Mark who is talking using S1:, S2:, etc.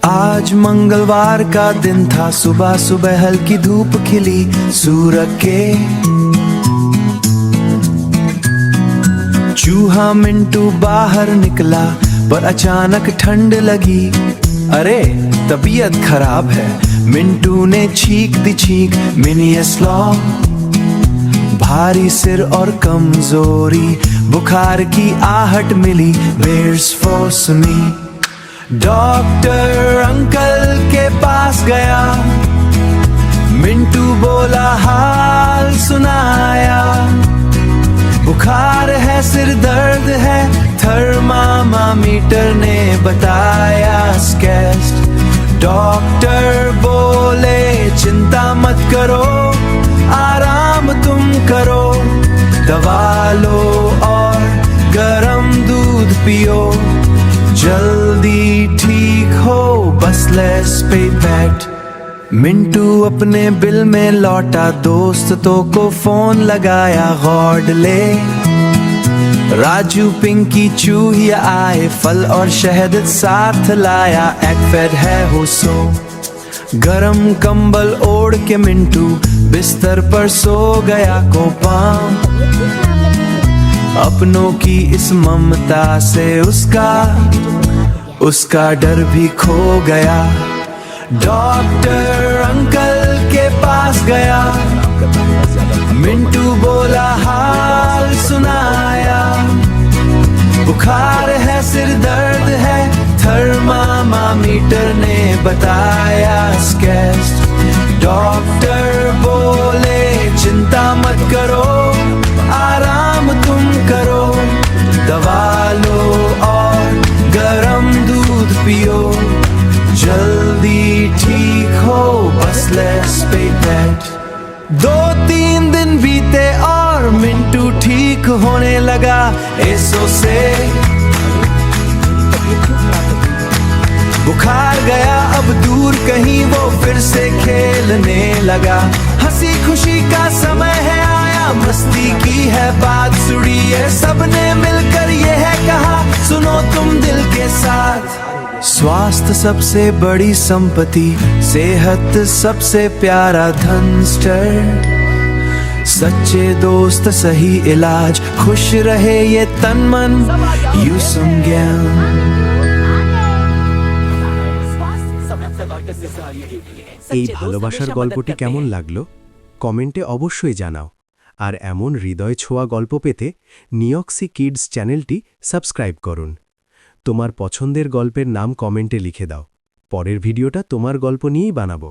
S1: आज मंगलवार का दिन था। सुबह सुबह हल्की धूप खिली सूरज के। चूहा मिंटू बाहर निकला पर अचानक ठंड लगी। अरे तबीयत खराब है, मिंटू ने चीख दी चीख। मिनियस लॉ, भारी सिर और कमजोरी, बुखार की आहट मिली। वेयर्स फोर्स मी। डॉक्टर अंकल के पास गया, मिंटू बोला हाल सुनाया। बुखार है, सिर दर्द है, थर्मामीटर ने बताया स्केस्ट। डॉक्टर बोले चिंता मत करो, आराम तुम करो, दवा लो और गरम दूध पियो, जल्दी ठीक हो, बस लेट्स पे बैठ। मिंटू अपने बिल में लौटा, दोस्तों को फोन लगाया। गॉडले, राजू, पिंकी, चूहिया आए, फल और शहद साथ लाया। एगफेड है हो सो, गरम कंबल ओढ़ के मिंटू बिस्तर पर सो गया। कोपाम, अपनों की इस ममता से उसका डर भी खो गया। डॉक्टर अंकल के पास गया, मिंटू बोला हाल सुनाया। बुखार है, सिर दर्द है, थर्मामीटर ने बताया स्केस्ट। डॉक्टर बोले चिंता मत करो, आराम तुम करो, दवा लो और गरम दूध पियो, जल्दी ठीक हो, बस लेट्स पे बैठ। 2-3 दिन बीते और मिंटू ठीक होने लगा। एसो से बुखार गया, अब दूर कहीं वो फिर से खेलने लगा। हंसी खुशी का समय है आया, मस्ती की है बात सुड़ी है, सबने मिलकर ये है कहा सुनो तुम दिल के साथ। स्वास्थ्य सबसे बड़ी संपत्ति, सेहत सबसे प्यारा धन। सच्चे दोस्त सही इलाज, खुश रहे ये तन मन। यूसुम ज्ञान।
S2: এই ভালোবাসার গল্পটি কেমন লাগলো কমেন্টে অবশ্যই জানাও। আর এমন হৃদয় ছোঁয়া গল্প পেতে নিয়ক্সি কিডস চ্যানেলটি সাবস্ক্রাইব করুন। তোমার পছন্দের গল্পের নাম কমেন্টে লিখে দাও, পরের ভিডিওটা তোমার গল্প নিয়েই বানাবো।